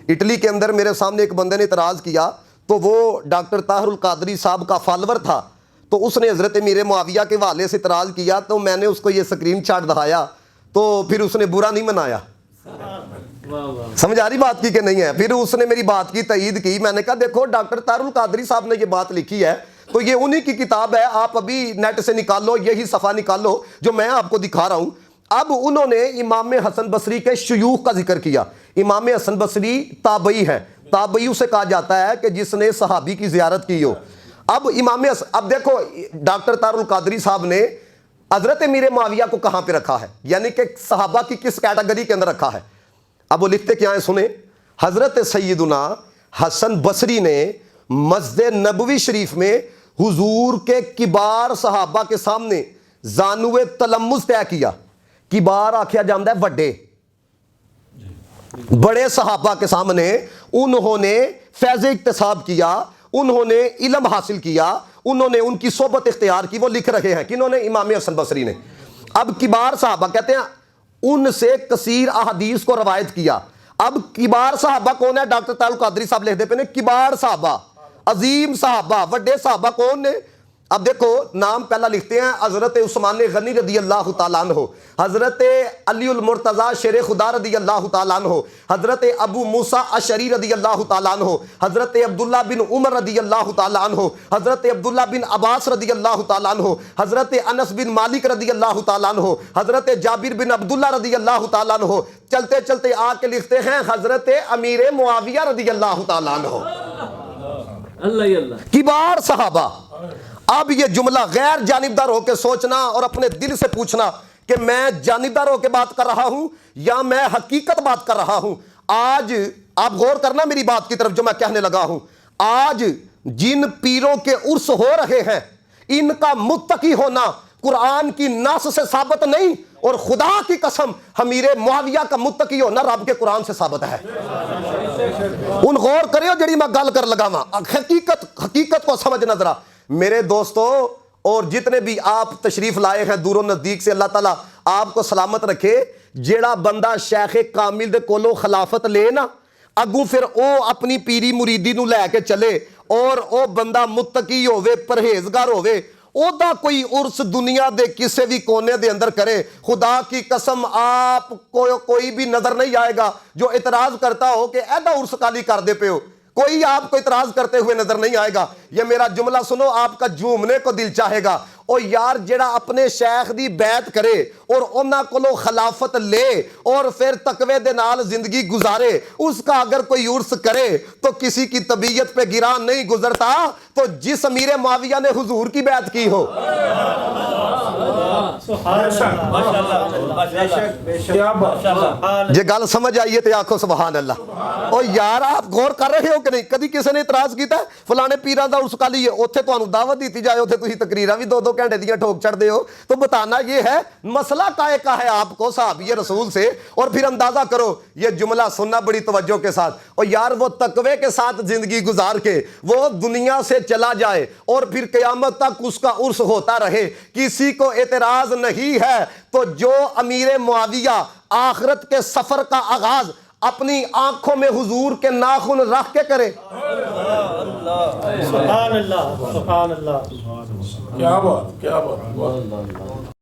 Italy کے اندر میرے سامنے ایک بندے نے اعتراض کیا، تو وہ ڈاکٹر طاہر القادری صاحب کا فالور تھا، تو اس نے حضرت امیر معاویہ کے حوالے سے اعتراض کیا، تو میں نے اس کو یہ اسکرین شاٹ دکھایا، تو پھر اس نے برا نہیں منایا. سمجھ آ رہی بات کی کہ نہیں ہے؟ پھر اس نے میری بات کی تائید کی. میں نے کہا دیکھو ڈاکٹر طاہر القادری صاحب نے یہ بات لکھی ہے تو یہ انہی کی کتاب ہے، آپ ابھی نیٹ سے نکالو، یہی صفحہ نکالو جو میں آپ کو دکھا رہا ہوں. اب انہوں نے امام حسن بصری کے شیوخ کا ذکر کیا. امام حسن بصری تابعی ہے، تابعی اسے کہا جاتا ہے کہ جس نے صحابی کی زیارت کی ہو. اب اب دیکھو ڈاکٹر طاہر القادری صاحب نے حضرت امیر معاویہ کو کہاں پہ رکھا ہے، یعنی کہ صحابہ کی کس کیٹیگری کے اندر رکھا ہے. اب وہ لکھتے کیا ہیں سنیں. حضرت سیدنا حسن بصری نے مسجد نبوی شریف میں حضور کے کبار صحابہ کے سامنے زانوے تلمذ طے کیا. کبار آکھیا جاندہ ہے وڈے، بڑے صحابہ کے سامنے انہوں نے فیض اکتساب کیا، انہوں نے علم حاصل کیا، انہوں نے ان کی صحبت اختیار کی. وہ لکھ رہے ہیں کہ انہوں نے امام حسن بصری نے. اب کبار صحابہ کہتے ہیں ان سے کثیر احادیث کو روایت کیا. اب کبار صحابہ کون ہے؟ ڈاکٹر طاہر القادری صاحب لکھ دے پہ نے کبار صحابہ، عظیم صحابہ، وڈے صحابہ کون نے؟ اب دیکھو نام پہلا لکھتے ہیں حضرت عثمان غنی رضی اللہ تعالیٰ عنہ، حضرت علی المرتضی شیر خدا رضی اللہ تعالیٰ عنہ، حضرت ابو موسیٰ اشعری رضی اللہ تعالیٰ عنہ، حضرت عبداللہ بن عمر رضی اللہ تعالیٰ عنہ، حضرت عبداللہ بن عباس رضی اللہ تعالیٰ عنہ، حضرت انس بن مالک رضی اللہ تعالیٰ عنہ، حضرت جابر بن عبداللہ رضی اللہ تعالیٰ عنہ. چلتے چلتے آ کے لکھتے ہیں حضرت امیر معاویہ رضی اللہ تعالیٰ عنہ. کبار صحابہ. اب یہ جملہ غیر جانبدار ہو کے سوچنا اور اپنے دل سے پوچھنا کہ میں جانبدار ہو کے بات کر رہا ہوں یا میں حقیقت بات کر رہا ہوں. آج آپ غور کرنا میری بات کی طرف جو میں کہنے لگا ہوں. آج جن پیروں کے عرس ہو رہے ہیں ان کا متقی ہونا قرآن کی نص سے ثابت نہیں، اور خدا کی قسم امیر معاویہ کا متقی ہونا رب کے قرآن سے ثابت ہے. ان غور کریو جڑی میں گل کر لگا وا، حقیقت کو سمجھنا ذرا میرے دوستو. اور جتنے بھی آپ تشریف لائے ہیں دور و نزدیک سے، اللہ تعالیٰ آپ کو سلامت رکھے. جیڑا بندہ شیخ کامل دے کولو خلافت لے نا، اگوں پھر او اپنی پیری مریدی نو لے کے چلے اور او بندہ متقی ہوئے، پرہیزگار ہوئے، او دا کوئی عرس دنیا دے کسے بھی کونے دے اندر کرے، خدا کی قسم آپ کو کوئی بھی نظر نہیں آئے گا جو اعتراض کرتا ہو کہ ایڈا عرس کالی کر دے پہ ہو. کوئی آپ کو اعتراض کرتے ہوئے نظر نہیں آئے گا. یہ میرا جملہ سنو، آپ کا جھومنے کو دل چاہے گا. او یار جڑا اپنے شیخ دی بیعت کرے اور انہاں کولو خلافت لے اور پھر تقوی دے نال زندگی گزارے، اس کا اگر کوئی عرس کرے تو کسی کی طبیعت پہ گراں نہیں گزرتا تو جس امیر معاویہ نے حضور کی بیعت کی ہو. یہ گل سمجھ آئیے تو آکھو سبحان اللہ. او یار آپ غور کر رہے ہو کہ نہیں؟ کدی کسی نے اعتراض کیتا ہے فلانے پیراں دا عرس کالی ہے، اوتھے تانوں دعوت دیتی جائے، اوتھے تسی تقریراں بھی 2-2 گھنٹے دیاں ٹھوک چھڑ دے ہو. تو بتانا یہ ہے مسئلہ کائے کا ہے آپ کو صحابی رسول سے. اور پھر اندازہ کرو یہ جملہ سننا بڑی توجہ کے ساتھ. اور یار وہ تقوی کے ساتھ زندگی گزار کے وہ دنیا سے چلا جائے اور پھر قیامت تک اس کا عرس ہوتا رہے، کسی کو اعتراض نہیں ہے. تو جو امیر معاویہ آخرت کے سفر کا آغاز اپنی آنکھوں میں حضور کے ناخن رکھ کے کرے، سبحان اللہ، سبحان اللہ، کیا بات، کیا بات.